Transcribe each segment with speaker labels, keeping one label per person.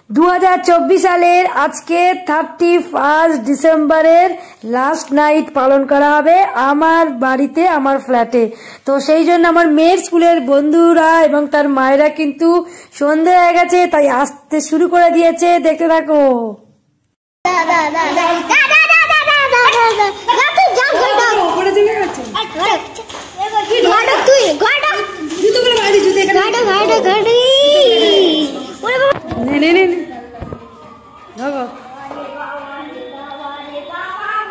Speaker 1: 2024 সালের আজকে 31 ডিসেম্বরের লাস্ট নাইট পালন করা হবে আমার বাড়িতে, আমার ফ্ল্যাটে। তো সেই জন্য আমার মেয়ের স্কুলের বন্ধুরা এবং তার মায়েরা কিন্তু সন্ধে হয়ে গেছে, তাই আসতে শুরু করে দিয়েছে। দেখতে থাকো।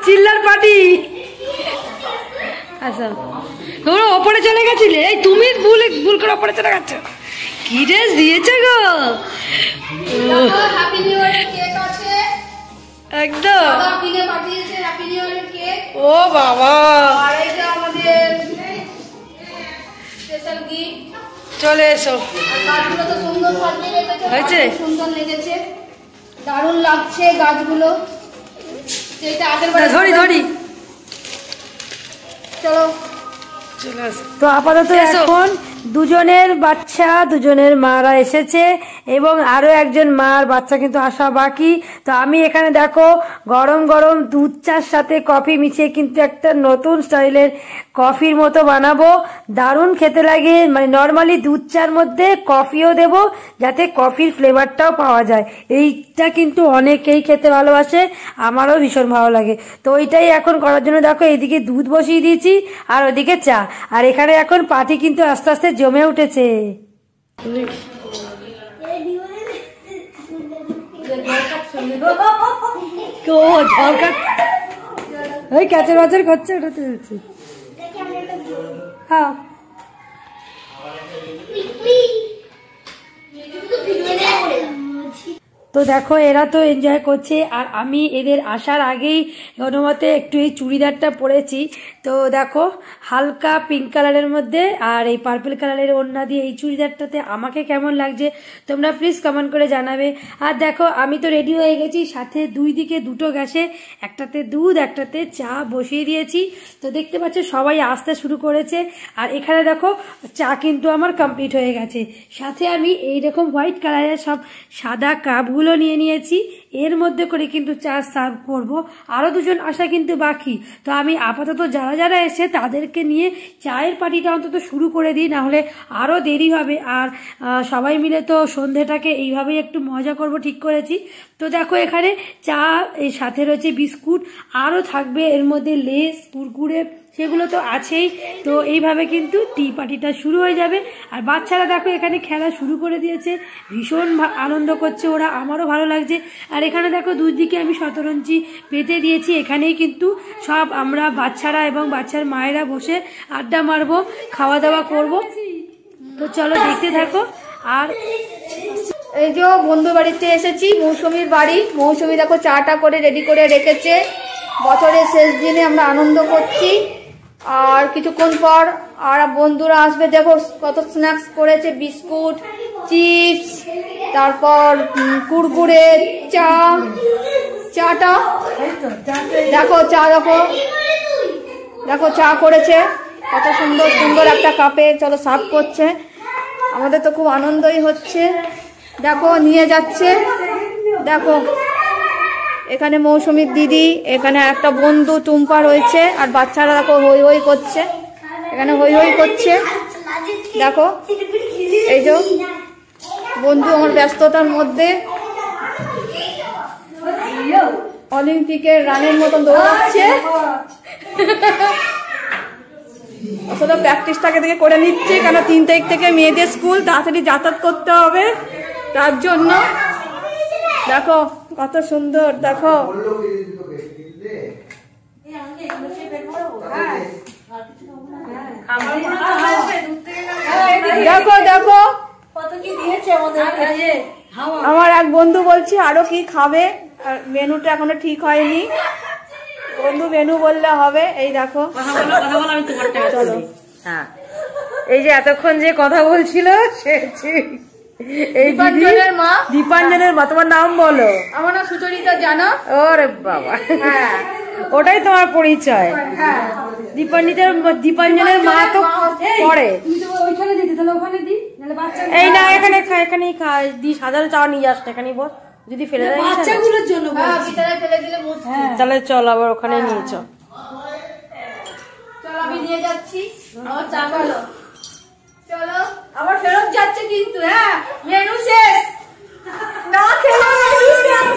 Speaker 1: চিল্লার পার্টি। আচ্ছা, তোমরা ওপরে চলে গেছিলে, এই তুমি ভুল করে ওপরে চলে গেছো। কি ড্রেস দিয়েছে গো, একদম ও বাবা। চলে এসো, হয়েছে,
Speaker 2: সুন্দর লেগেছে, দারুণ লাগছে গাছগুলো।
Speaker 1: ধরি ধরি,
Speaker 2: চলো
Speaker 1: চলে আসো। তো আপাতত এখন দুজনের বাচ্চা, দুজনের মারা এসেছে এবং আরো একজন মার বাচ্চা কিন্তু আসা বাকি। তো আমি এখানে দেখো গরম গরম দুধ চার সাথে কফি মিশিয়ে কিন্তু একটা নতুন স্টাইলের কফির মতো বানাবো। দারুণ খেতে লাগে, মানে নর্মালি দুধ চার মধ্যে কফিও দেব যাতে কফির ফ্লেভারটাও পাওয়া যায়। এইটা কিন্তু অনেকেই খেতে ভালোবাসে, আমারও ভীষণ ভালো লাগে। তো ওইটাই এখন করার জন্য দেখো এইদিকে দুধ বসিয়ে দিয়েছি আর ওদিকে চা, আর এখানে এখন পার্টি কিন্তু আস্তে আস্তে জমে উঠেছে। ক্যাচের বাজার করছে, ওটাতে হ্যাঁ। তো দেখো এরা তো এনজয় করছে, আর আমি এদের আসার আগেই অনুমতে একটু এই চুড়িদারটা পরেছি। তো দেখো হালকা পিঙ্ক কালারের মধ্যে আর এই পার্পল কালারের ওড়না দিয়ে এই চুড়িদারটাতে আমাকে কেমন লাগছে তোমরা প্লিজ কমেন্ট করে জানাবে। আর দেখো আমি তো রেডি হয়ে গেছি, সাথে দুই দিকে দুটো গ্যাসে, একটাতে দুধ একটাতে চা বসিয়ে দিয়েছি। তো দেখতে পাচ্ছ সবাই আসতে শুরু করেছে, আর এখানে দেখো চা কিন্তু আমার কমপ্লিট হয়ে গেছে। সাথে আমি এইরকম হোয়াইট কালারের সব সাদা কাপগুলো নিয়ে নিয়েছি, এর মধ্যে করে কিন্তু চা সার্ভ করব। আরো দুজন আসা কিন্তু বাকি। তো আমি আপাতত যারা যারা এসে তাদেরকে নিয়ে চায়ের পার্টিটা অন্তত শুরু করে দিই, না হলে আরো দেরি হবে। আর সবাই মিলে তো সন্ধেটাকে এইভাবেই একটু মজা করব ঠিক করেছি। তো দেখো এখানে চা, এর সাথে রয়েছে বিস্কুট, আরো থাকবে এর মধ্যে লেস, কুরকুরে, সেগুলো তো আছেই। তো এইভাবে কিন্তু টি পার্টিটা শুরু হয়ে যাবে। আর বাচ্চারা দেখো এখানে খেলা শুরু করে দিয়েছে, ভীষণ আনন্দ করছে ওরা, আমারও ভালো লাগছে। আর এখানে দেখো দুই দিকে আমি শতরঞ্জি পেতে দিয়েছি, এখানেই কিন্তু সব আমরা বাচ্চারা এবং বাচ্চার মায়েরা বসে আড্ডা মারবো, খাওয়া দাওয়া করব। তো চলো দেখতে থাকো। আর
Speaker 2: এই যে বন্ধু বাড়িতে এসেছি, মৌসুমীর বাড়ি। মৌসুমী দেখো চাটা করে রেডি করে রেখেছে, বছরের শেষ দিনে আমরা আনন্দ করছি। আর কিছুক্ষণ পর আর বন্ধুরা আসবে, দেখো কত স্ন্যাক্স করেছে, বিস্কুট, চিপস, তারপর কুরকুরে, চাটা দেখো, চা দেখো, দেখো চা করেছে কত সুন্দর সুন্দর একটা কাপে, চলো সার্ভ করছে। আমাদের তো খুব আনন্দই হচ্ছে, দেখো নিয়ে যাচ্ছে। দেখো এখানে মৌসুমীর দিদি, এখানে একটা বন্ধু টুম্পা রয়েছে, আর বাচ্চারা দেখো হই হই করছে, এখানে হই হই করছে। দেখো এই যে বন্ধু আমার ব্যস্ততার মধ্যে অলিম্পিকের রানের মতন দৌড়াচ্ছে। আসলে প্র্যাকটিসটাকে থেকে করে নিচ্ছে, কেন 3 তারিখ থেকে মেয়েদের স্কুল, তাড়াতাড়ি যাতায়াত করতে হবে, তার জন্য। দেখো কত সুন্দর, দেখো দেখো দেখো আমার এক বন্ধু বলছে আরো কি খাবে, মেনুটা এখনো ঠিক হয়নি, বন্ধু মেনু বললে হবে। এই দেখো চলো,
Speaker 1: হ্যাঁ এই যে এতক্ষণ যে কথা বলছিল সে এই
Speaker 2: দীপাঞ্জনের মা।
Speaker 1: দীপাঞ্জনের মা, তোমার নাম বলো?
Speaker 2: আমার নাম সুচরিতা জানা।
Speaker 1: ওরে বাবা, ওটাই তোমার পরিচয়। দীপাঞ্জনের মা তো পড়ে। এই না, এখানে এখানেই দি, সাধারণ চাওয়া নিয়ে আসতে, এখানেই বস। যদি ফেলে দেয়
Speaker 2: বাচ্চাগুলোর জন্য ফেলে দিলে
Speaker 1: তাহলে চল আবার ওখানে নিয়ে চল।
Speaker 2: চলো আমি নিয়ে যাচ্ছি। চলো আবার ফেরত যাচ্ছে কিন্তু। হ্যাঁ মেনু শেষ, না খেলে মেনু শেষ,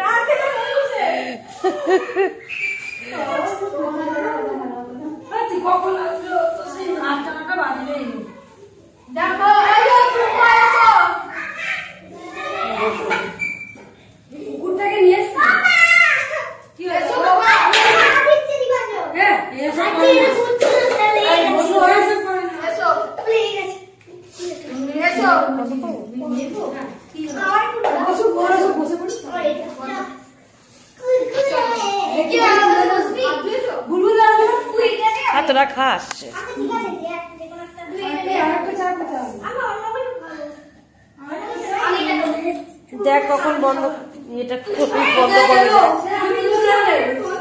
Speaker 2: না খেলে মেনু শেষ। কখন আসলো? 8 টাকা বাড়বে। দেখো এই যে কুকুরটাকে নিয়ে এসছি। কি হয়েছে? হ্যাঁ এসো
Speaker 1: তোরা খাস। দেখ কখন বন্ধ, এটা বন্ধ করে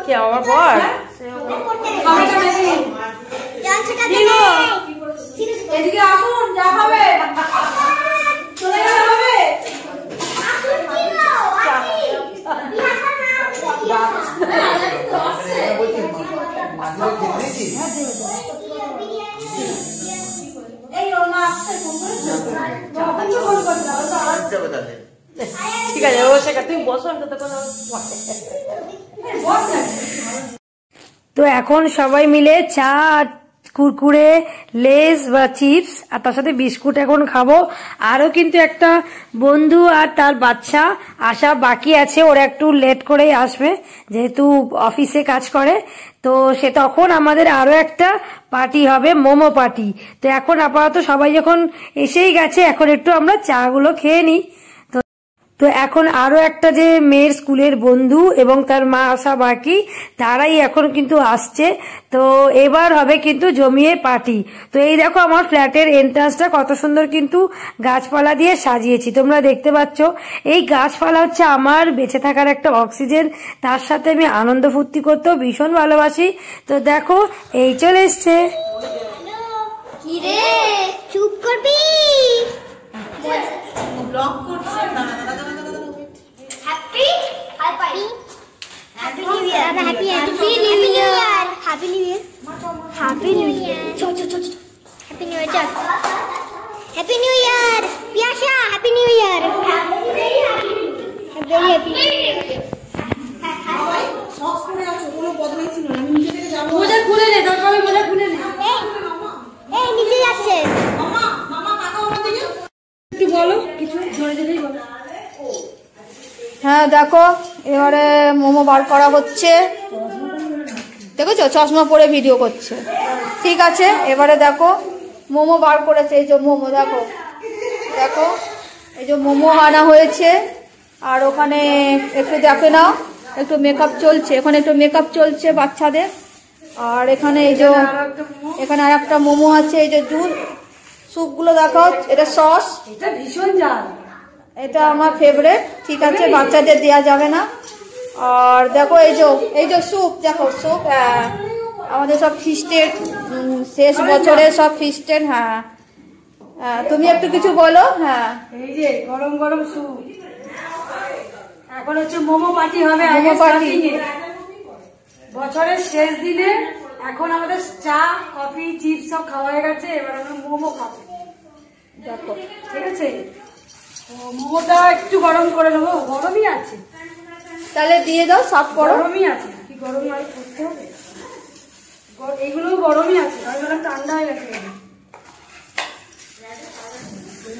Speaker 1: কি আমার বর
Speaker 2: এদিকে আসুন, যা খাবে চলে গেলে হবে।
Speaker 1: ঠিক আছে ও শেখা, তুমি বসো। তো এখন সবাই মিলে চা, কুরকুরে, লেস বা চিপস আর তার সাথে বিস্কুট এখন খাবো। আরো কিন্তু একটা বন্ধু আর তার বাচ্চা আসা বাকি আছে, ওরা একটু লেট করেই আসবে যেহেতু অফিসে কাজ করে। তো সে তখন আমাদের আরো একটা পার্টি হবে, মোমো পার্টি। তো এখন আপাতত সবাই যখন এসেই গেছে, এখন একটু আমরা চা গুলো খেয়ে নিই। তো এখন আরো একটা যে মেয়ের স্কুলের বন্ধু এবং তার মা আসা বাকি, তারাই এখন কিন্তু আসছে। তো এবার হবে কিন্তু জমিয়ে পার্টি। তো এই দেখো আমার ফ্ল্যাটের এন্ট্রান্সটা কত সুন্দর কিন্তু গাছপালা দিয়ে সাজিয়েছি, তোমরা দেখতে পাচ্ছ। এই গাছপালা হচ্ছে আমার বেঁচে থাকার একটা অক্সিজেন, তার সাথে আমি আনন্দ ফুর্তি করতেও ভীষণ ভালোবাসি। তো দেখো এই চলে এসছে।
Speaker 3: কি রে চুপ করবি?
Speaker 2: ব্লগ করছে না।
Speaker 3: Happy happy happy new year, happy new year, happy new year, happy new year, চল চল চল, happy new year, happy new year Piyasa, happy new year, happy
Speaker 2: socks পরে আছো, কোনো বদমাইশি নয়। আমি নিচে থেকে যাবো।
Speaker 1: মোজা খুলে নে, দরকার হলে মোজা খুলে নে।
Speaker 3: এই নিচে যাচ্ছে
Speaker 2: মামা, মামা তাকাও আমার দিকে।
Speaker 1: একটু বলো কিছু, ধরে ধরেই বলো।
Speaker 2: হ্যাঁ দেখো এবারে মোমো বার করা হচ্ছে, দেখেছো চশমা পরে ভিডিও করছে। ঠিক আছে এবারে দেখো মোমো বার করেছে। এই যে মোমো দেখো, দেখো এই যে মোমো আনা হয়েছে। আর ওখানে একটু দেখে নাও, একটু মেকআপ চলছে, ওখানে একটু মেকআপ চলছে বাচ্চাদের। আর এখানে এই যে এখানে আর একটা মোমো আছে। এই যে জুস স্যুপগুলো দেখাও, এটা সস,
Speaker 1: এটা ভীষণ ঝাল,
Speaker 2: এটা আমার ফেভারিট। ঠিক আছে বাচ্চাদের দেওয়া যাবে না। আর দেখো এই যে স্যুপ, দেখো স্যুপ আমাদের সব ফিস্টের শেষ বছরে সব ফিস্টের। হ্যাঁ তুমি একটু কিছু বলো। হ্যাঁ
Speaker 1: এই যে গরম গরম স্যুপ। এখন হচ্ছে মোমো পার্টি হবে,
Speaker 2: মোমো পার্টি
Speaker 1: বছরের শেষ দিনে। এখন আমাদের চা, কফি, চিপস সব খাওয়া হয়ে গেছে, এবার আমরা মোমো খাবো।
Speaker 2: দেখো
Speaker 1: ঠিক আছে, মোমোটা একটু গরম করে নেবো, গরমই আছে।
Speaker 2: তাহলে দিয়ে দাও, সাফ করো।
Speaker 1: গরমই আছে, কি গরম আর করতে হবে, এইগুলো গরমই আছে, আমি বললাম ঠান্ডা হয়ে গেছে।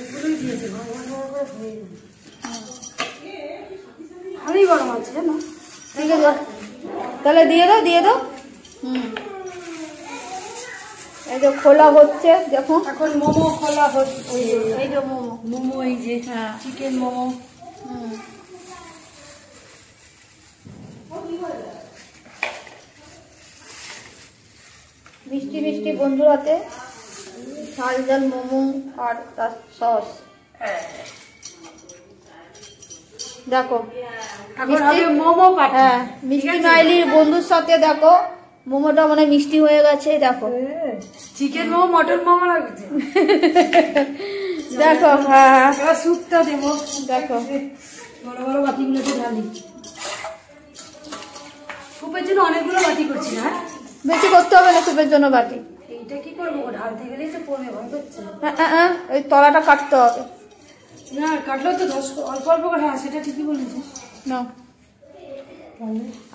Speaker 1: এগুলোই দিয়েছে, ভালোই গরম আছে জানো।
Speaker 2: ঠিক আছে তাহলে দিয়ে দাও, দিয়ে দাও। এই যে খোলা হচ্ছে, দেখুন
Speaker 1: এখন মোমো খোলা হচ্ছে।
Speaker 2: এই যে মোমো,
Speaker 1: মোমো এই যে
Speaker 2: হ্যাঁ
Speaker 1: চিকেন মোমো।
Speaker 2: মিষ্টি মিষ্টি বন্ধুর হাতে ঝাল ঝাল মোমো আর তার সস। দেখো
Speaker 1: এখন হবে মোমো পার্টি।
Speaker 2: হ্যাঁ মিষ্টি নাইলির বন্ধুর সাথে দেখো মোমোটা মানে মিষ্টি হয়ে গেছে। দেখো
Speaker 1: চিকেন মোমো, মটন মোমো লাগছে।
Speaker 2: দেখো হ্যাঁ
Speaker 1: এবার স্যুপটা দেবো।
Speaker 2: দেখো
Speaker 1: বড় বড় বাটিগুলোতে ঢালি। স্যুপের জন্য অনেকগুলো বাটি করছি না।
Speaker 2: বেশি করতে হবে না স্যুপের জন্য বাটি।
Speaker 1: এইটা কি করবো, ঢালতে গেলেই তো পড়বে, ভয় করছে।
Speaker 2: ওই তলাটা কাটতে হবে।
Speaker 1: না কাটলেও তো অল্প অল্প করে। হ্যাঁ সেটা ঠিকই বলেছে।
Speaker 2: না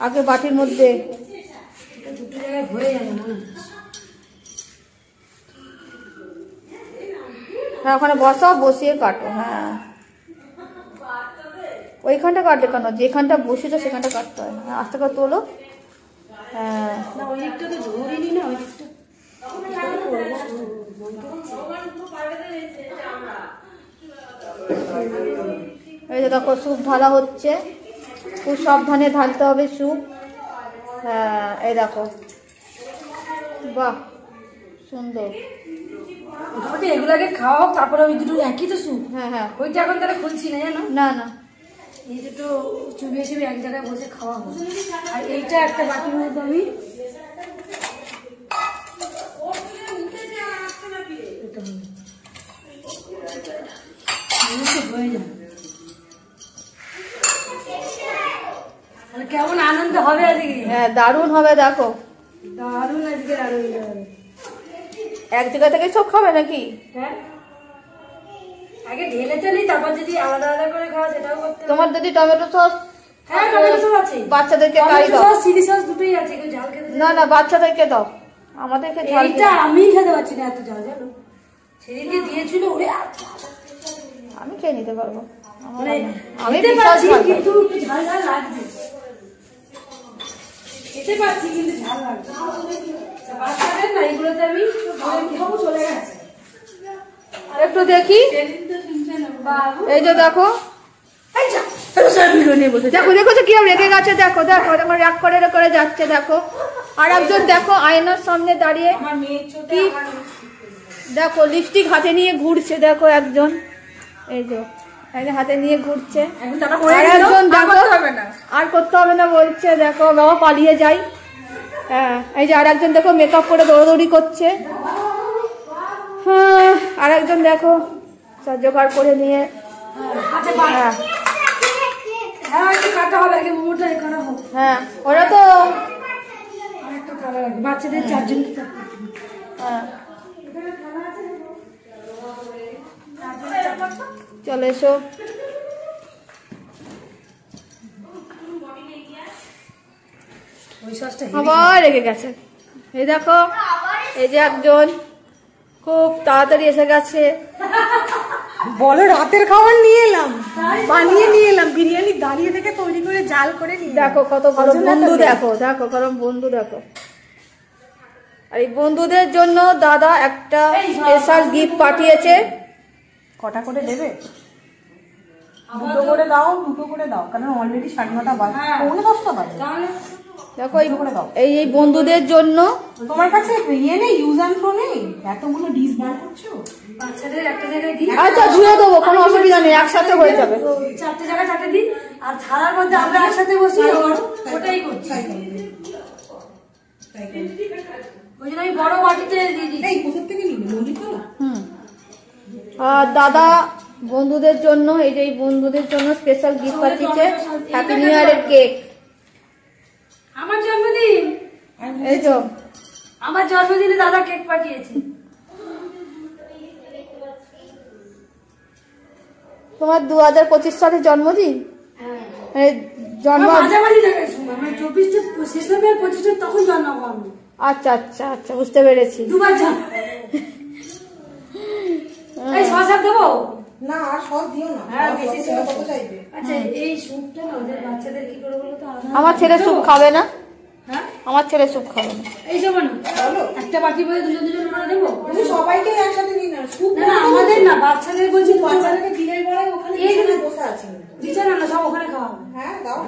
Speaker 2: আগে বাটির মধ্যে
Speaker 1: দুটো জায়গায় হয়ে যাবে মনে হচ্ছে।
Speaker 2: হ্যাঁ ওখানে বসাও, বসিয়ে কাটো। হ্যাঁ ওইখানটা কাটলে কেন, যেখানটা বসেছো সেখানটা কাটতে হয়। হ্যাঁ আস্তে করে তোলো। হ্যাঁ
Speaker 1: না ওই দিকটা তো ধরিনি না, ওই দিকটা
Speaker 2: এই যে দেখো স্যুপ ঢালা হচ্ছে, খুব সাবধানে ঢালতে হবে স্যুপ। হ্যাঁ এই দেখো, বাহ সুন্দর।
Speaker 1: মোটামুটি এগুলাকে খাওয়াও, তারপরে ওই দুটো একই তো স্যুপ।
Speaker 2: হ্যাঁ হ্যাঁ
Speaker 1: ওইটা এখন তাহলে খুলছি না জানো।
Speaker 2: না না
Speaker 1: এই দুটো চুবিয়ে চুবিয়ে এক জায়গায় বসে খাওয়া হবে। আর এইটা একটা বাটির মধ্যে আমি হয়ে যাবে। কেমন আনন্দ হবে আজকে।
Speaker 2: হ্যাঁ দারুণ হবে। দেখো
Speaker 1: দারুণ আজকে আনন্দ হবে।
Speaker 2: এক জায়গা থেকে সব খাবে নাকি?
Speaker 1: হ্যাঁ আগে ঢেলে চলি, তারপর যদি আলাদা আলাদা করে খাওয়া সেটাও করতে হবে।
Speaker 2: তোমার যদি টমেটো সস,
Speaker 1: হ্যাঁ টমেটো সস আছে,
Speaker 2: বাচ্চাদেরকে তাই দাও।
Speaker 1: সস চিলি সস দুটোই আছে। কেউ ঝাল খেতে
Speaker 2: না না বাচ্চাদেরকে দাও, আমাদেরকে ঝাল
Speaker 1: এইটা আমি খেতে পারছি না এত ঝাল, জানো। সেদিনকে দিয়েছিল ওরে,
Speaker 2: আমি খেয়ে নিতে পারবো।
Speaker 1: মানে
Speaker 2: আমি
Speaker 1: খেতে
Speaker 2: বিশাল
Speaker 1: পারছি
Speaker 2: ঝাল খাই।
Speaker 1: কিন্তু একটু ঝাল ঝাল লাগছে। খেতে পারছি কিন্তু ঝাল লাগছে। বাচ্চাদের না এগুলোতে আমি খাবো চলে গেছে।
Speaker 2: একটু দেখি। এই যে দেখো, দেখো দেখো তো কিরম রেগে গেছে। দেখো দেখো আমার রাগ করে করে যাচ্ছে। দেখো আর একজন দেখো আয়নার সামনে দাঁড়িয়ে কি দেখো লিপস্টিক হাতে নিয়ে ঘুরছে। দেখো একজন, এই যে হাতে নিয়ে ঘুরছে। আর একজন দেখো আর করতে হবে না বলছে। দেখো বাবা পালিয়ে যাই। হ্যাঁ এই যে আর একজন দেখো মেকআপ করে দৌড়দৌড়ি করছে। হ্যাঁ আর একজন দেখো জোগাড় করে নিয়ে। হ্যাঁ হ্যাঁ ওরা তো
Speaker 1: বাচ্চাদের চারজন।
Speaker 2: হ্যাঁ চলে এসো। আবার রেগে গেছে। এই দেখো এই যে একজন খুব তাড়াতাড়ি এসে গেছে।
Speaker 1: বলো রাতের খাবার নিয়ে এলাম, বানিয়ে নিয়ে এলাম, বিরিয়ানি দাঁড়িয়ে থেকে তৈরি করে জাল করে নিয়ে।
Speaker 2: দেখো কত ভালো বন্ধু। দেখো দেখো কারণ বন্ধু দেখো। আর এই বন্ধুদের জন্য দাদা একটা স্পেশাল গিফট পাঠিয়েছে।
Speaker 1: কটা করে দেবে? দুটো করে দাও, দুটো করে দাও, কারণ অলরেডি 9:30 বাজে, পৌনে 10টা বাজে।
Speaker 2: দেখো এই এই বন্ধুদের জন্য।
Speaker 1: তোমার কাছে ইয়ে নেই, ইউজ অ্যান্ড থ্রো নেই? এতগুলো ডিশ বার করছো, বাচ্চাদের একটা জায়গায় দিই।
Speaker 2: আচ্ছা ধুয়ে দেবো, কোনো অসুবিধা নেই, একসাথে হয়ে যাবে।
Speaker 1: 4টে জায়গায় 4টে দিই, আর থালার মধ্যে আমরা একসাথে বসি, ওটাই করছি। ওই জন্য আমি বড় বাটিতে দিয়ে দিই। এই কোথা থেকে নিবি? মন্দিরতলা।
Speaker 2: আর দাদা বন্ধুদের জন্য, এই যে এই বন্ধুদের জন্য স্পেশাল গিফট পাঠিয়েছে, হ্যাপি নিউ ইয়ারের কেক।
Speaker 1: আমার জন্মদিন,
Speaker 2: এই তো
Speaker 1: আমার জন্মদিনে দাদা কেক পাঠিয়েছে।
Speaker 2: তোমার 2025 সালে জন্মদিন? জন্ম
Speaker 1: মাঝামাঝি জায়গায়, মানে 24 শেষ হবে আর 25 তখন জন্মাবো আমি।
Speaker 2: আচ্ছা আচ্ছা আচ্ছা বুঝতে পেরেছি।
Speaker 1: দুবার জন্ম। এই সস দেবো না? আর সস দিও না। হ্যাঁ বেশি সস কত চাইবে? আচ্ছা এই স্যুপটা না ওদের বাচ্চাদের কি করে বলো তো?
Speaker 2: আমার ছেলে স্যুপ খাবে না।
Speaker 1: হ্যাঁ
Speaker 2: আমার ছেলে স্যুপ খাবে না।
Speaker 1: এই যে মানে বলো একটা বাটি বলে দুজন দুজন করে দেবো। তুমি সবাইকে একসাথে নিয়ে নাও স্যুপ। না আমাদের না, বাচ্চাদের বলছি। বাচ্চাদেরকে দিলেই পরে ওখানে এইখানে বসে আছে বিছানা না, সব ওখানে খাওয়া। হ্যাঁ দাও।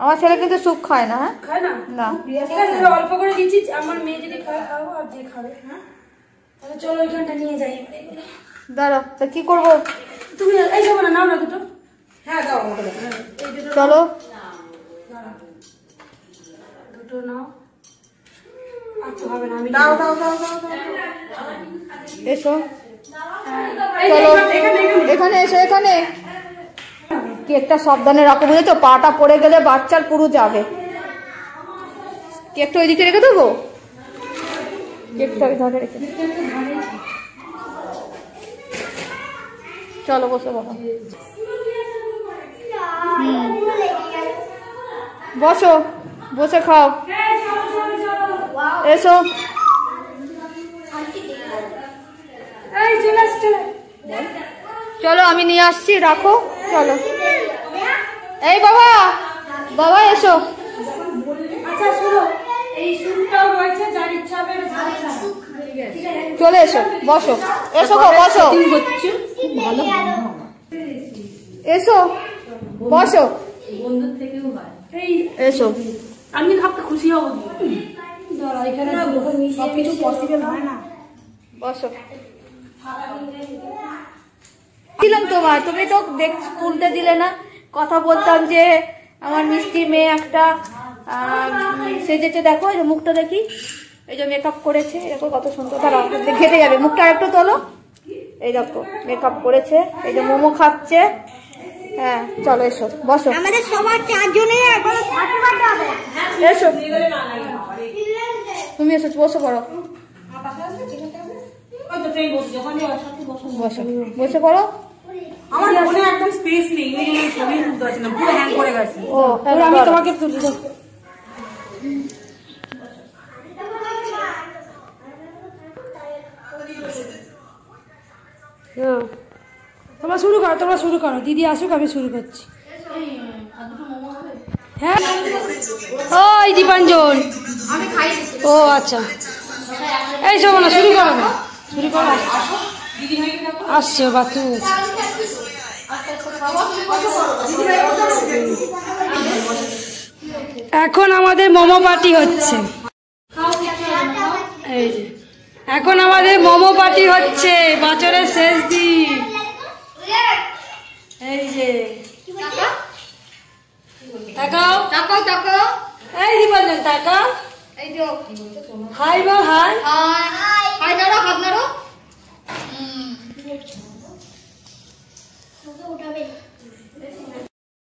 Speaker 2: আমার ছেলে কিন্তু স্যুপ খায় না। হ্যাঁ
Speaker 1: খায় না?
Speaker 2: না
Speaker 1: ঠিক আছে অল্প করে দিচ্ছি, আমার মেয়ে যদি খায় খাবো, আর যে খাবে। হ্যাঁ তাহলে চলো ওইখানটা নিয়ে যাই।
Speaker 2: দাঁড়া তা কি করবো?
Speaker 1: তুমি এই যাবো না, নাও না দুটো। হ্যাঁ দাও এই দুটো
Speaker 2: চলো
Speaker 1: দুটো নাও। আচ্ছা হবে না, আমি দাও দাও দাও দাও।
Speaker 2: এসো। চলো এখানে এসো, এখানে কেকটা সাবধানে রাখো, বুঝেছো? পাটা পড়ে গেলে বাচ্চার পুরো যাবে। কেকটা ওইদিকে রেখে দেবো, কেকটা ধরে রেখে। চলো বসে বাবা, বসো, বসে খাও, এসো। চলো আমি নিয়ে আসছি, রাখো। চলো এই বাবা, বাবা এসো। চলে এসো, বসো, এসো গো, বসো, এসো, বসো, এসো।
Speaker 1: আমি ভাবতে খুশি হবো, সবকিছু পসিবল হয় না।
Speaker 2: বসো, দিলাম তোমার, তুমি তো তুলতে দিলে না। কথা বলতাম যে আমার মিষ্টি মেয়ে একটা সেজেছে, দেখো এই যে মুখটা দেখি, এই যে মেকআপ করেছে, দেখো কত সুন্দর। দাঁড়াও, ঘেটে যাবে, মুখটা একটু তোলো। এই দেখো মেকআপ করেছে, এই যে মোমো খাচ্ছে। হ্যাঁ চলো এসো, বসো।
Speaker 3: আমাদের সবার 4 জনের
Speaker 2: এসো, তুমি এসো, বসে পড়ো, বসো, বসে পড়ো।
Speaker 1: আমার ফোনে একদম স্পেস নেই, ওই জন্য ছবি তুলতে পারছি না, পুরো হ্যাং করে গেছে।
Speaker 2: ও
Speaker 1: আমি তোমাকে তুলে দেব। তোমরা শুরু করো, তোমরা শুরু করো, দিদি আসুক, আমি শুরু করছি। হ্যাঁ ওই দীপাঞ্জন, ও আচ্ছা, এই শোনো না, শুরু করো না, শুরু করো, আসছে বাথরুম। এখন আমাদের মোমো পার্টি হচ্ছে, এই যে এখন আমাদের মোমো পার্টি হচ্ছে, বছরের শেষ দিন। এই যে তাকাও,
Speaker 2: তাকাও, তাকাও,
Speaker 1: এই দীপাঞ্জন তাকাও,
Speaker 2: এই যে
Speaker 1: হাই বল, হাই,
Speaker 2: হাই নাড়ো, হাত নাড়ো।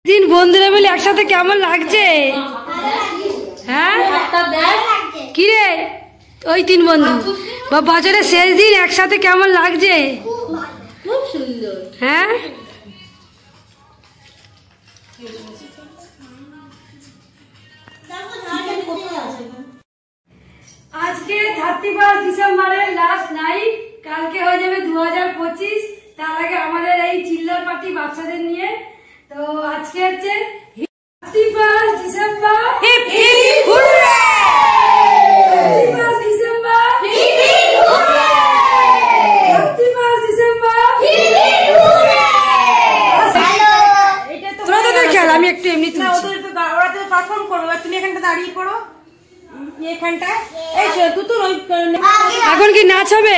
Speaker 1: দিন বন্ধুরা মিলে একসাথে কেমন লাগছে? হ্যাঁ কি রে, ওই 3 বন্ধু বা বছরের শেষ দিন একসাথে কেমন লাগছে?
Speaker 2: খুব সুন্দর।
Speaker 1: হ্যাঁ আজকে 31 ডিসেম্বরের লাস্ট নাইট, কালকে হয়ে যাবে 2025। তার আগে আমাদের এই চিল্লার পার্টি বাচ্চাদের নিয়ে। তো আজকে হচ্ছে 31 December, hip hip hurray, 31 December, hip hip hurray, 31 December, hip hip hurray. তোরা তো খেল, আমি একটু এমনি তুলছি।
Speaker 4: ওরা তো পারফর্ম করবে, তুমি এখানটা দাঁড়িয়ে পড়ো, এখানটায়। এই দুটো
Speaker 1: এখন কি নাচ হবে?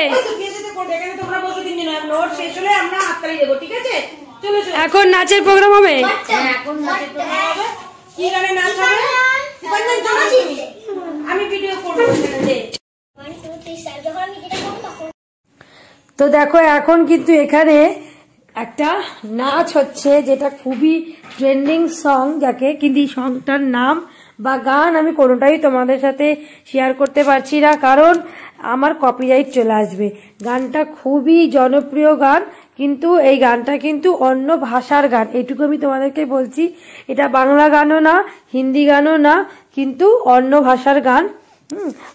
Speaker 4: এখানে তোমরা বসে 3 দিন, নোট শেষ হলে আমরা হাততালি দেবো, ঠিক আছে? চলো চলো,
Speaker 1: এখন নাচের প্রোগ্রাম হবে।
Speaker 4: এখন নাচের প্রোগ্রাম হবে। কি গানে নাচ হবে? আমি ভিডিও করবো।
Speaker 1: তো দেখো এখন কিন্তু এখানে একটা নাচ হচ্ছে, যেটা খুবই ট্রেন্ডিং সং, যাকে কিন্তু এই সংটার নাম বা গান আমি কোনোটাই তোমাদের সাথে শেয়ার করতে পারছি না, কারণ আমার কপিরাইট চলে আসবে। গানটা খুবই জনপ্রিয় গান, কিন্তু এই গানটা কিন্তু অন্য ভাষার গান, এইটুকু আমি তোমাদেরকে বলছি। এটা বাংলা গানও না, হিন্দি গানও না, কিন্তু অন্য ভাষার গান।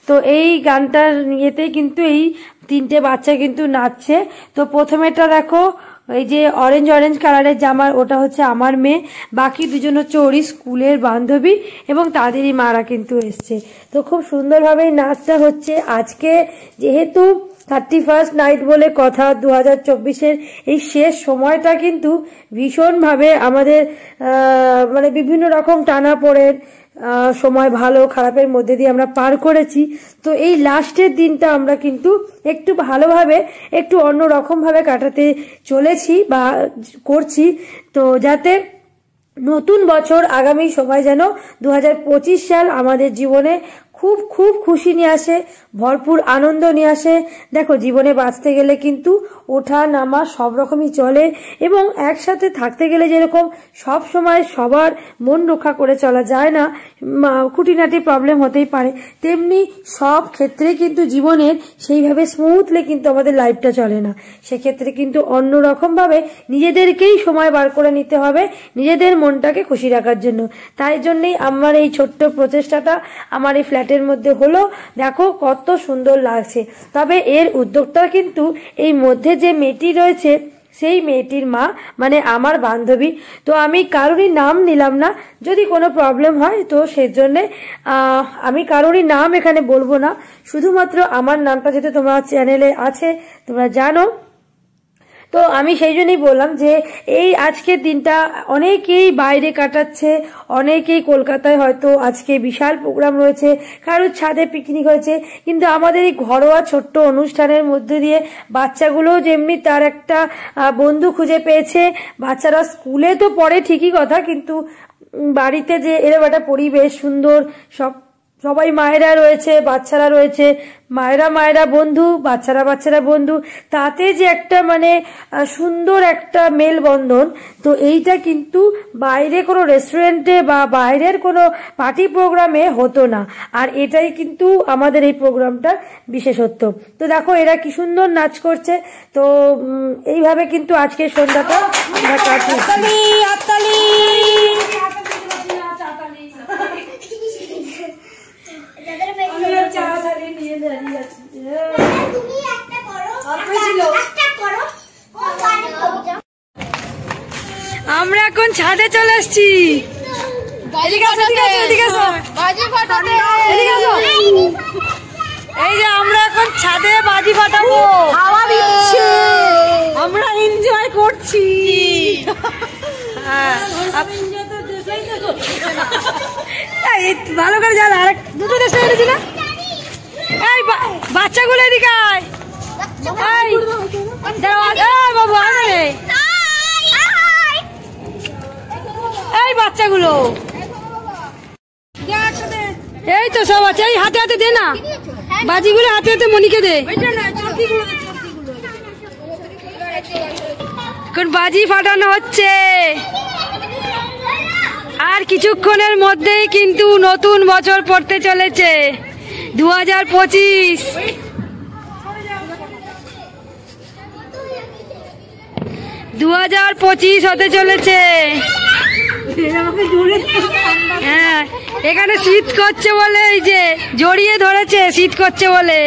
Speaker 1: তো এই গানটার ইয়েতেই কিন্তু এই 3টে বাচ্চা কিন্তু নাচছে। তো প্রথমেটা দেখো, এই যে অরেঞ্জ অরেঞ্জ কালারের জামা, ওটা হচ্ছে আমার মেয়ে, বাকি 2জন হচ্ছে ওরই স্কুলের বান্ধবী এবং তাদেরই মারা কিন্তু এসছে। তো খুব সুন্দরভাবে নাচটা হচ্ছে। আজকে যেহেতু 31st নাইট বলে কথা, 2024-এর এই শেষ সময়টা কিন্তু ভীষণভাবে আমাদের মানে বিভিন্ন রকম টানাপোড়েন সময়, ভালো খারাপের মধ্যে দিয়ে আমরা পার করেছি। তো এই লাস্টের দিনটা আমরা কিন্তু একটু ভালোভাবে, একটু অন্যরকম ভাবে কাটাতে চলেছি বা করছি। তো যাতে নতুন বছর, আগামী সময় যেন 2025 সাল আমাদের জীবনে খুব খুব খুশি নিয়ে আসে, ভরপুর আনন্দ নিয়ে আসে। দেখো জীবনে বাঁচতে গেলে কিন্তু ওঠা নামা সব রকমই চলে, এবং একসাথে থাকতে গেলে যেরকম সব সময় সবার মন রক্ষা করে চলা যায় না, খুঁটিনাটি প্রবলেম হতেই পারে, তেমনি সব ক্ষেত্রে কিন্তু জীবনের সেইভাবে স্মুথলি কিন্তু আমাদের লাইফটা চলে না। সেক্ষেত্রে কিন্তু অন্যরকমভাবে নিজেদেরকেই সময় বার করে নিতে হবে নিজেদের মনটাকে খুশি রাখার জন্য। তাই জন্যই আমার এই ছোট্ট প্রচেষ্টাটা আমার এই ফ্ল্যাটের মধ্যে হলো। দেখো কত সুন্দর লাগছে। তবে এর উদ্যোক্তা কিন্তু এই মধ্যে যে মেয়েটি রয়েছে সেই মেয়েটির মা, মানে আমার বান্ধবী। তো আমি কারোরই নাম নিলাম না, যদি কোনো প্রবলেম হয় তো সেজন্যে আমি কারোরই নাম এখানে বলবো না, শুধুমাত্র আমার নামটা যেহেতু তোমার চ্যানেলে আছে তোমরা জানো, তো আমি সেই জন্যই বললাম যে এই আজকের দিনটা অনেকেই বাইরে কাটাচ্ছে, অনেকেই কলকাতায় হয়তো আজকে বিশাল প্রোগ্রাম রয়েছে, কারোর ছাদে পিকনিক হয়েছে, কিন্তু আমাদের এই ঘরোয়া ছোট্ট অনুষ্ঠানের মধ্যে দিয়ে বাচ্চাগুলো যেমনি তার একটা বন্ধু খুঁজে পেয়েছে। বাচ্চারা স্কুলে তো পড়ে ঠিকই কথা, কিন্তু বাড়িতে যে এরকম একটা পরিবেশ সুন্দর, সবাই মায়েরা রয়েছে, বাচ্চারা রয়েছে, মায়েরা বন্ধু, বাচ্চারা বন্ধু, তাতে যে একটা মানে সুন্দর একটা মেলবন্ধন, তো এইটা কিন্তু বাইরে কোনো রেস্টুরেন্টে বা বাইরের কোনো পার্টি প্রোগ্রামে হতো না। আর এটাই কিন্তু আমাদের এই প্রোগ্রামটার বিশেষত্ব। তো দেখো এরা কি সুন্দর নাচ করছে। তো এইভাবে কিন্তু আজকের সন্ধ্যাটা আমরা কাটিয়েছি। আমরা এখন ছাদে চলে এসছি। এই যে আমরা এখন ছাদে বাজি ফাটাবো, হাওয়া দিচ্ছে, আমরা এনজয় করছি। ভালো করে জানা, আর দুটো দেশে এনেছি না। এই বাচ্চাগুলো এদিকে আয়, বাবু আসবে, এই বাচ্চাগুলো, এই তো সব আছে, এই হাতে হাতে দে না বাজিগুলো, হাতে হাতে মনিকে দে। এখন বাজি ফাটানো হচ্ছে, আর কিছুক্ষণের মধ্যেই কিন্তু নতুন বছর পড়তে চলেছে 2025। 2025 হতে চলেছে। হ্যাঁ, এখানে শীত করছে বলে এই যে জড়িয়ে ধরেছে, শীত করছে বলে।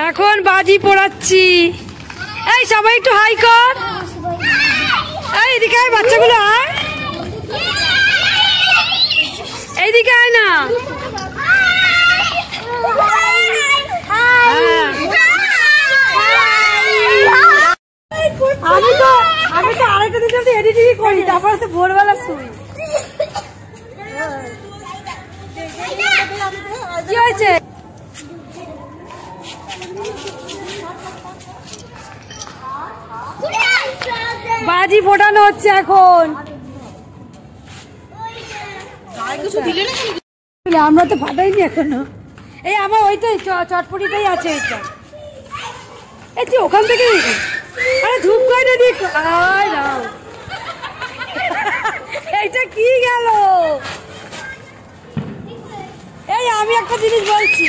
Speaker 1: এখন বাজি পোড়াচ্ছি। এই সবাই একটু হাই কর, এই এদিকে আয়, বাচ্চাগুলো আয়, এইদিকে আয় না। আমি তো আরেকটা দিন এডিটিং করি, তারপরে তো ভোরবেলা শুই। কি হয়েছে? বাজি ফোটানো হচ্ছে এখন। আমরা তো ফাটাইনি এখনো। এই আমার ওইটাই চটপটিটাই আছে, এইটা এই তুই ওখান থেকে, আরে ধূপ করে না দিক। এইটা কি গেল? এই আমি একটা জিনিস বলছি,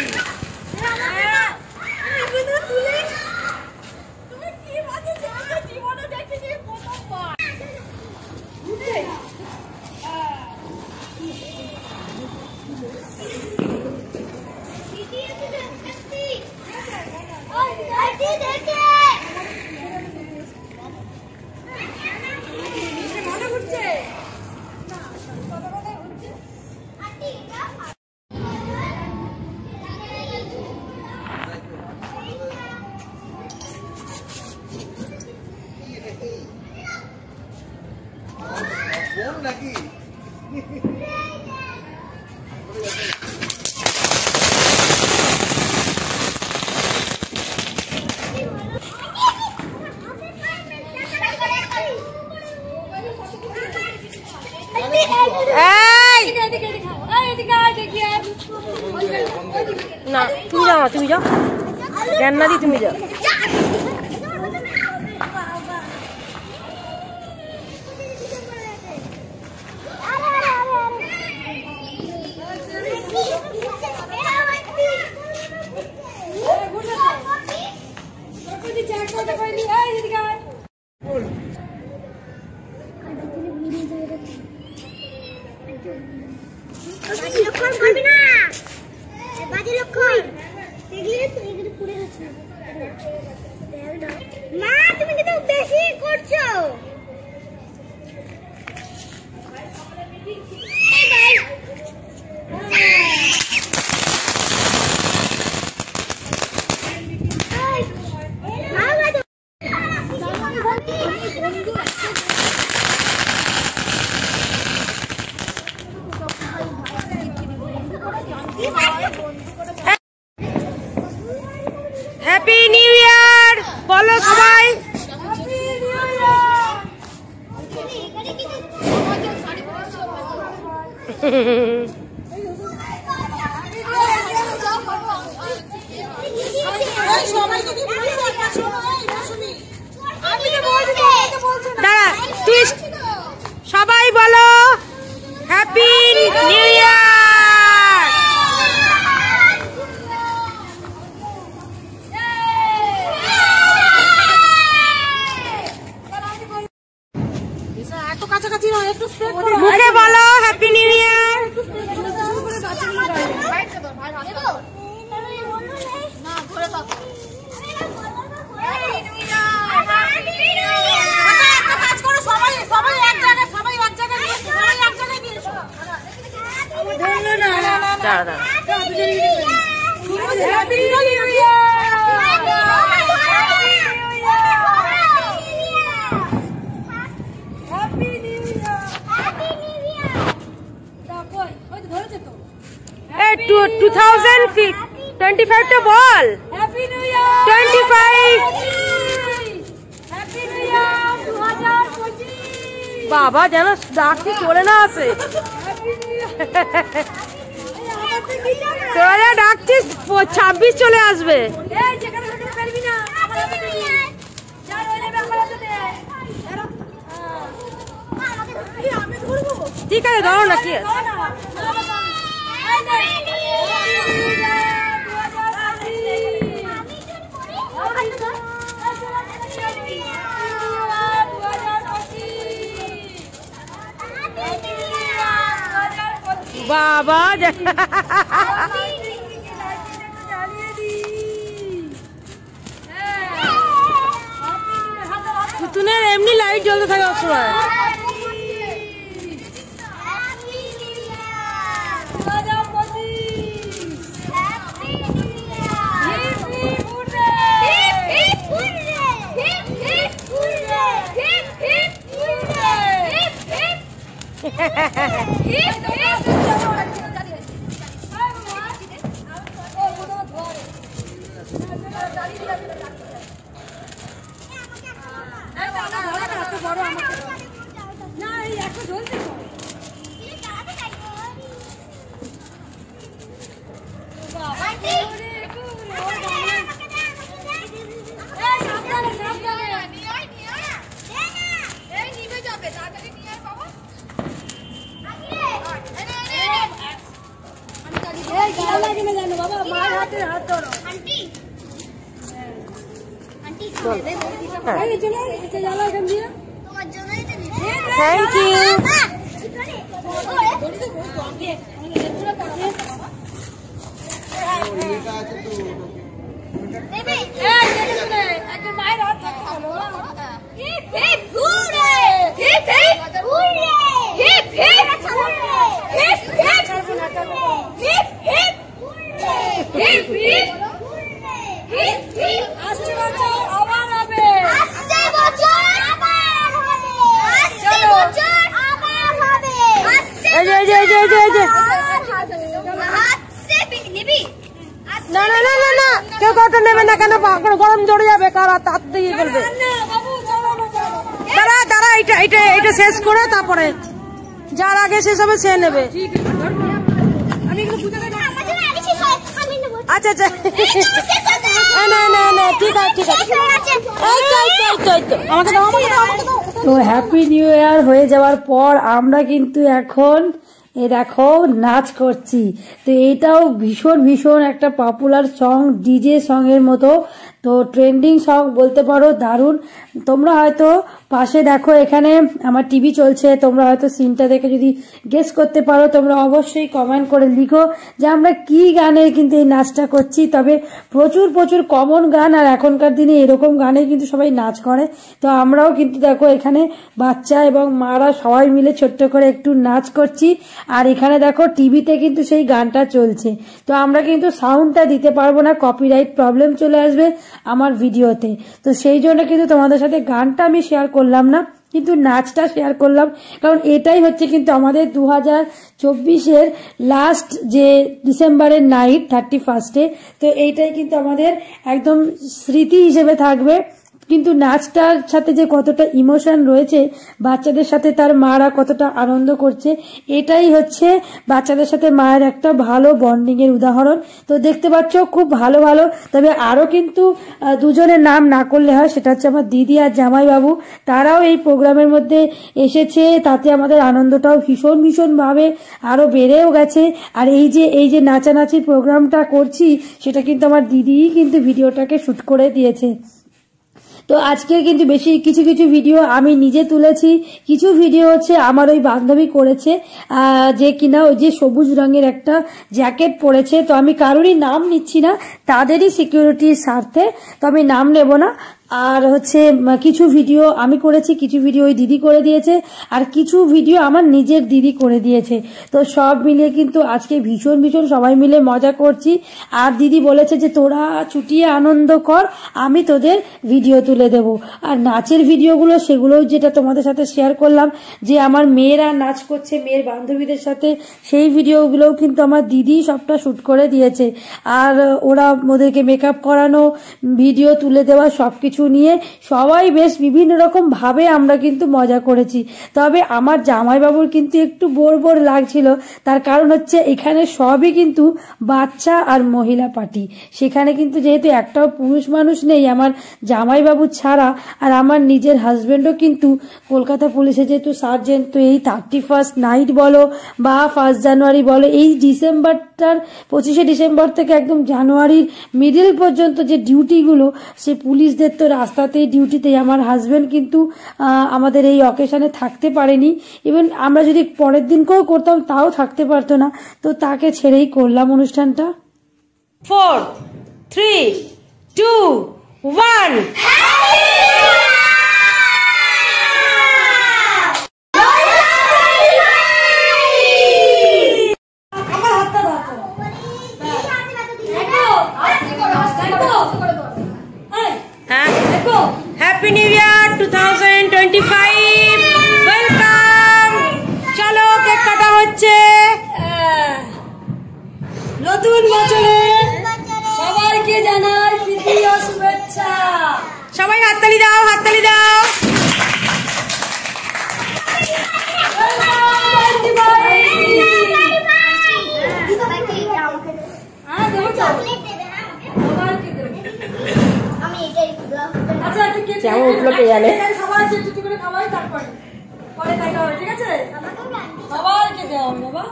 Speaker 4: না তুমি যাও, তুমি যাও, জ্ঞান না দি তুমি যাও।
Speaker 3: মা তুমি কিন্তু বেশি করছো।
Speaker 4: হ্যাপি নিউ ইয়ার বলো সবাই। দাঁড়া তুই সবাই বলো হ্যাপি নিউ ইয়ার। মুখে বলো happy new year. Hey, 2025 to ball.
Speaker 1: Happy New Year!
Speaker 4: 25.
Speaker 1: Happy New Year! 2025!
Speaker 4: বাবা যেন ডাকটি চলে না আসে। তোরা ডাকছিস 26 চলে আসবে। ঠিক আছে ধরো না কি বাবা পুতুনের এমনি লাইট জ্বলতে থাকে সবসময়। Thank you. না না না না না কেউ কত নেবে না কেন গরম জড়ে যাবে কারা তার দিয়ে ফেলবে। দাঁড়া দাঁড়া এটা এটা এটা শেষ করে তারপরে যার আগে শেষ হবে সে নেবে। আচ্ছা আচ্ছা না না না ঠিক আছে ঠিক আছে আমাকে দাও আমাকে দাও আমাকে দাও।
Speaker 1: তো হ্যাপি নিউ ইয়ার হয়ে যাওয়ার পর আমরা কিন্তু এখন এ দেখো নাচ করছি। তো এইটাও ভীষণ ভীষণ একটা পপুলার সং, ডিজে সং এর মতো, তো ট্রেন্ডিং সং বলতে পারো, দারুণ। তোমরা হয়তো পাশে দেখো এখানে আমার টিভি চলছে, তোমরা হয়তো সিনটা দেখে যদি গেস করতে পারো তোমরা অবশ্যই কমেন্ট করে লিখো যে আমরা কি গানে কিন্তু এই নাচটা করছি। তবে প্রচুর প্রচুর কমন গান, আর এখনকার দিনে এরকম গানে কিন্তু সবাই নাচ করে। তো আমরাও কিন্তু দেখো এখানে বাচ্চা এবং মারা সবাই মিলে ছোট্ট করে একটু নাচ করছি, আর এখানে দেখো টিভিতে কিন্তু সেই গানটা চলছে। তো আমরা কিন্তু সাউন্ডটা দিতে পারবো না, কপিরাইট প্রবলেম চলে আসবে আমার ভিডিওতে। তো সেই জন্য কিন্তু তোমাদের সাথে গানটা আমি শেয়ার করলাম না, কিন্তু নাচটা শেয়ার করলাম, কারণ এটাই হচ্ছে কিন্তু আমাদের 2024-এর লাস্ট যে ডিসেম্বরের নাইট 31-এ। তো এইটাই কিন্তু আমাদের একদম স্মৃতি হিসেবে থাকবে। কিন্তু নাচটার সাথে যে কতটা ইমোশন রয়েছে, বাচ্চাদের সাথে তার মারা কতটা আনন্দ করছে, এটাই হচ্ছে বাচ্চাদের সাথে মায়ের একটা ভালো বন্ডিং এর উদাহরণ। তো দেখতে পাচ্ছ খুব ভালো ভালো, তবে আরো কিন্তু দুজনের নাম না করলে হয়, সেটা হচ্ছে আমার দিদি আর জামাইবাবু, তারাও এই প্রোগ্রামের মধ্যে এসেছে। তাতে আমাদের আনন্দটাও ভীষণ ভীষণ ভাবে আরো বেড়েও গেছে। আর এই যে নাচানাচি প্রোগ্রামটা করছি, সেটা কিন্তু আমার দিদিই কিন্তু ভিডিওটাকে শুট করে দিয়েছে। তো আজকে কিন্তু বেশি কিছু কিছু ভিডিও আমি নিজে তুলেছি, কিছু ভিডিও হচ্ছে আমার ওই বান্ধবী করেছে, যে কিনা ওই যে সবুজ রঙের একটা জ্যাকেট পরেছে। তো আমি কারোরই নাম নিচ্ছি না, তাদেরই সিকিউরিটির স্বার্থে, তো আমি নাম নেব না। আর হচ্ছে কিছু ভিডিও আমি করেছি, কিছু ভিডিও ওই দিদি করে দিয়েছে, আর কিছু ভিডিও আমার নিজের দিদি করে দিয়েছে। তো সব মিলিয়ে কিন্তু আজকে ভীষণ ভীষণ সবাই মিলে মজা করছি। আর দিদি বলেছে যে তোরা চুটিয়ে আনন্দ কর, আমি তোদের ভিডিও তুলে দেব। আর নাচের ভিডিওগুলো সেগুলো যেটা তোমাদের সাথে শেয়ার করলাম, যে আমার মেয়েরা নাচ করছে মেয়ের বান্ধবীদের সাথে, সেই ভিডিওগুলোও কিন্তু আমার দিদি সবটা শুট করে দিয়েছে। আর ওরা ওদেরকে মেকআপ করানো, ভিডিও তুলে দেওয়া, সবকিছু নিয়ে সবাই বেশ বিভিন্ন রকম ভাবে আমরা কিন্তু মজা করেছি। তবে আমার জামাইবাবুর কিন্তু একটু বোর বোর লাগছিল, তার কারণ হচ্ছে এখানে সবই কিন্তু বাচ্চা আর মহিলা পার্টি, সেখানে কিন্তু যেহেতু একটাও পুরুষ মানুষ নেই আমার জামাইবাবু ছাড়া, আর আমার নিজের হাজবেন্ডও কিন্তু কলকাতা পুলিশে যেহেতু সার্জেন্ট, তো এই 31st নাইট বলো বা 1 জানুয়ারি বলো, এই ডিসেম্বরটার 25শে ডিসেম্বর থেকে একদম জানুয়ারির মিডল পর্যন্ত যে ডিউটিগুলো, সে পুলিশদের তো রাস্তাতেই ডিউটিতেই, আমার হাজবেন্ড কিন্তু আমাদের এই অকেশনে থাকতে পারেনি। ইভেন আমরা যদি পরের দিনকেও করতাম তাও থাকতে পারতো না, তো তাকে ছেড়েই করলাম অনুষ্ঠানটা।
Speaker 4: 4 3 2 1 হ্যাপি নিউ ইয়ার 2025, ওয়েলকাম। চলো কেক কাটা হচ্ছে।
Speaker 1: নতুন বছরে সবাইকে জানাই প্রীতি ও শুভেচ্ছা।
Speaker 4: সবাই হাততালি দাও, হাততালি দাও। কেমন উঠলো কে জানে।
Speaker 1: সবাই চুটি করে খাওয়াই, তারপরে পরে খাওয়া হবে, ঠিক আছে? সবাইকে দেওয়া হবে বাবা,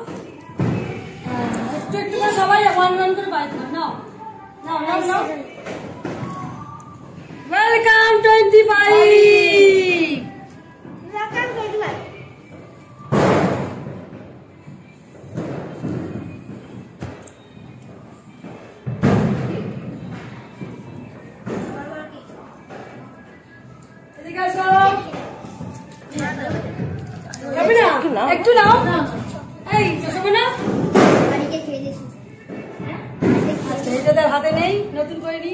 Speaker 1: একটু একটু করে সবাই 1 করে বাইক নাও নাও নাও নাও। ওয়েলকাম 25। একটু নাও, এই না এটা তার হাতে নেই, নতুন করে নি।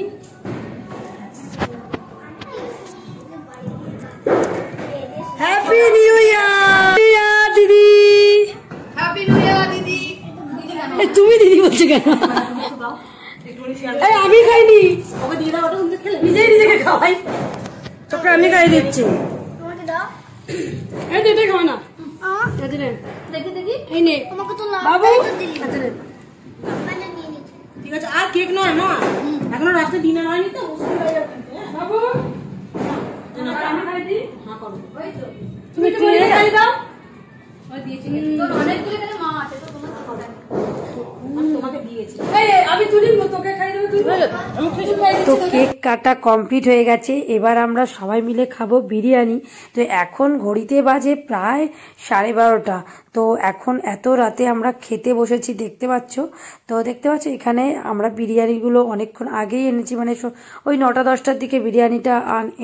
Speaker 1: হ্যাপি নিউ ইয়ার দিদি।
Speaker 2: হ্যাপি নিউ ইয়ার দিদি।
Speaker 1: তুমি দিদি বলছো কেন? আমি খাইনি, নিজেই নিজেকে খাওয়াই।
Speaker 4: তোকে আমি খাই দিচ্ছি।
Speaker 1: এটাই খাও না,
Speaker 3: দেখি দেখি
Speaker 1: এই নে
Speaker 3: তোমাকে তো
Speaker 1: বাবু।
Speaker 4: ঠিক আছে, আর কেক নয় মা, এখনো রাস্তায় ডিনার হয়নি তো, বাবু আমি খাই দিই। হ্যাঁ করো, তুমি খাই দাও।
Speaker 1: তো কেক কাটা কমপ্লিট হয়ে গেছে, এবার আমরা সবাই মিলে খাবো বিরিয়ানি। তো এখন ঘড়িতে বাজে প্রায় 12:30। তো এখন এত রাতে আমরা খেতে বসেছি, দেখতে পাচ্ছ। তো দেখতে পাচ্ছ এখানে আমরা বিরিয়ানিগুলো অনেকক্ষণ আগেই এনেছি, মানে ওই 9টা-10টার দিকে বিরিয়ানিটা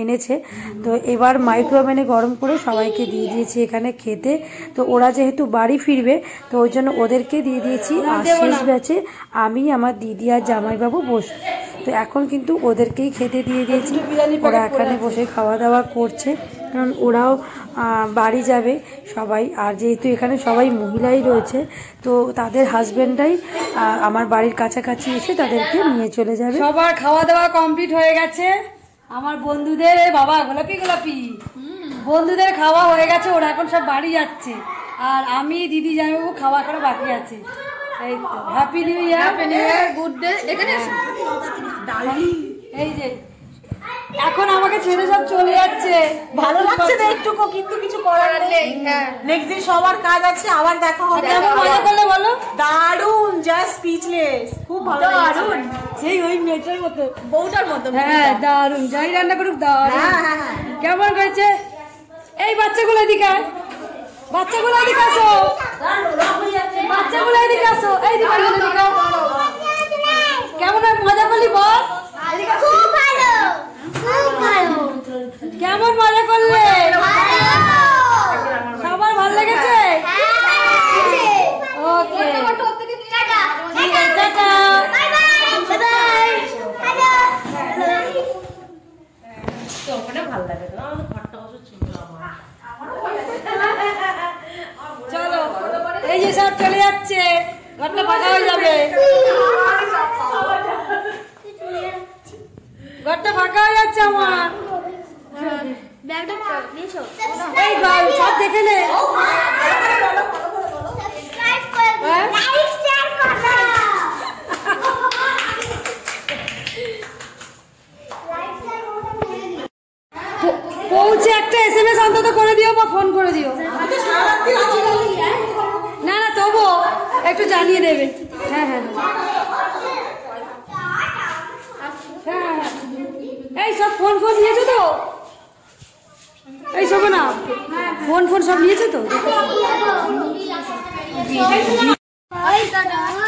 Speaker 1: এনেছে। তো এবার মাইক্রোওভেনে গরম করে সবাইকে দিয়ে দিয়েছি এখানে খেতে। তো ওরা যেহেতু বাড়ি ফিরবে তো ওই জন্য ওদেরকে দিয়ে দিয়েছি। আর শেষ ব্যাচে আমি, আমার দিদি আর জামাইবাবু বসে, তো এখন কিন্তু ওদেরকেই খেতে দিয়ে দিয়েছি। ওরা এখানে বসে খাওয়া দাওয়া করছে, কারণ ওরাও বাড়ি যাবে সবাই। আর যেহেতু এখানে সবাই মহিলাই রয়েছে তো তাদের হাজবেন্ডরাই আমার বাড়ির কাছাকাছি এসে তাদেরকে নিয়ে চলে যাবে।
Speaker 2: সবার খাওয়া দাওয়া কমপ্লিট হয়ে গেছে। আমার বন্ধুদের, বাবা গোলাপি গোলাপি বন্ধুদের খাওয়া হয়ে গেছে, ওরা এখন সব বাড়ি যাচ্ছে। আর আমি, দিদি, জামাইবাবু খাওয়া এখনো বাকি আছে। এই তো happy new year, happy new ইয়ার, গুড ডে। এখানে এই যে এখন আমাকে ছেড়ে সব চলে যাচ্ছে,
Speaker 4: ভালো লাগছে না একটু, কিন্তু কিছু করার নেই। নেক্সট দিন সবার কাজ আছে, আবার দেখা হবে।
Speaker 2: কেমন মজা করলে বলো?
Speaker 4: দারুণ, জাস্ট স্পিচলেস, খুব ভালো
Speaker 2: দারুণ, সেই ওই মেয়েটার মতো, বউটার মতো। হ্যাঁ দারুণ, যাই রান্না করুক দারুণ। কেমন হয়েছে? এই বাচ্চাগুলো এদিকে আয়, বাচ্চাগুলো এদিকে আসো, বাচ্চাগুলো এদিকে আসো, এই দিকে কেমন মজা করলি বল?
Speaker 3: খুব ভালো, খুব ভালো।
Speaker 2: কেমন মজা করলে? সবার ভালো লেগেছে? Okay,
Speaker 3: tata,
Speaker 2: tata,
Speaker 3: bye bye, bye bye, hello.
Speaker 2: চলো, এই যে সব চলে যাচ্ছে, ঘরটা ফাঁকা হয়ে যাবে, ঘরটা ফাঁকা হয়ে যাচ্ছে আমার।
Speaker 3: ব্যাগটা নিয়ে এসো।
Speaker 2: এই বাল সব দেখে নে।
Speaker 3: সাবস্ক্রাইব করে দিও, লাইক শেয়ার করো। লাইক শেয়ার করো।
Speaker 2: পৌঁছে একটা SMS অন্তত করে দিও বা ফোন করে দিও। না না তবু একটু জানিয়ে দেবে। হ্যাঁ হ্যাঁ হ্যাঁ, এই সব ফোন নিয়েছো তো? এই শোনো না, ফোন সব নিয়েছো তো?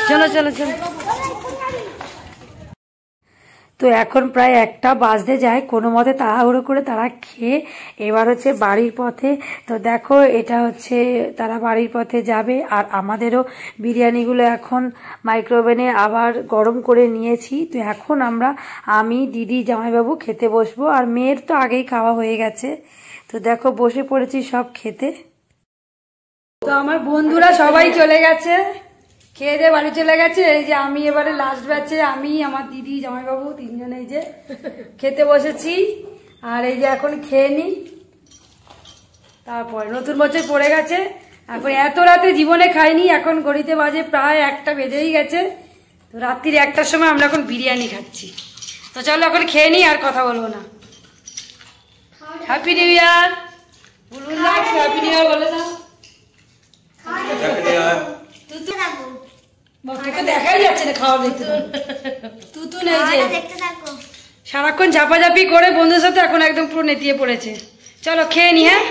Speaker 2: চলো চলো চলো।
Speaker 1: তো এখন প্রায় 1টা বাজতে যায়, কোনো মতে তাড়াহুড়ো করে তারা খেয়ে এবার হচ্ছে বাড়ির পথে। তো দেখো এটা হচ্ছে তারা বাড়ির পথে যাবে। আর আমাদেরও বিরিয়ানিগুলো এখন মাইক্রোওভেনে আবার গরম করে নিয়েছি। তো এখন আমি, দিদি, জামাইবাবু খেতে বসবো। আর মেয়ের তো আগেই খাওয়া হয়ে গেছে। তো দেখো বসে পড়েছি সব খেতে।
Speaker 2: তো আমার বন্ধুরা সবাই চলে গেছে, খেয়ে দিয়ে বাড়ি চলে গেছে। এই যে আমি এবারে লাস্ট ব্যাচে, আমি, আমার দিদি, জামাইবাবু 3 এই যে খেতে বসেছি। আর এই যে এখন খেয়ে নি, তারপরে নতুন বছর পড়ে গেছে। এখন এত রাতে জীবনে খাইনি, এখন ঘড়িতে বাজে প্রায় 1টা বেজেই গেছে। তো রাত্রির 1টার সময় আমরা এখন বিরিয়ানি খাচ্ছি। তো চলো এখন খেয়ে নি, আর কথা বলবো না। হ্যাপি নিউ ইয়ার বলুন না, হ্যাপি নিউ ইয়ার বলে দাও। দেখাই যাচ্ছে না, খাওয়া দেখতে তুতু নেই যে, সারাক্ষণ ঝাপাঝাপি করে বন্ধুর সাথে এখন একদম পুরো নেতিয়ে পড়েছে। চলো খেয়ে নি। হ্যাঁ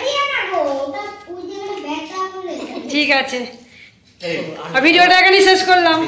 Speaker 2: ঠিক আছে, ভিডিওটা এখানেই শেষ করলাম।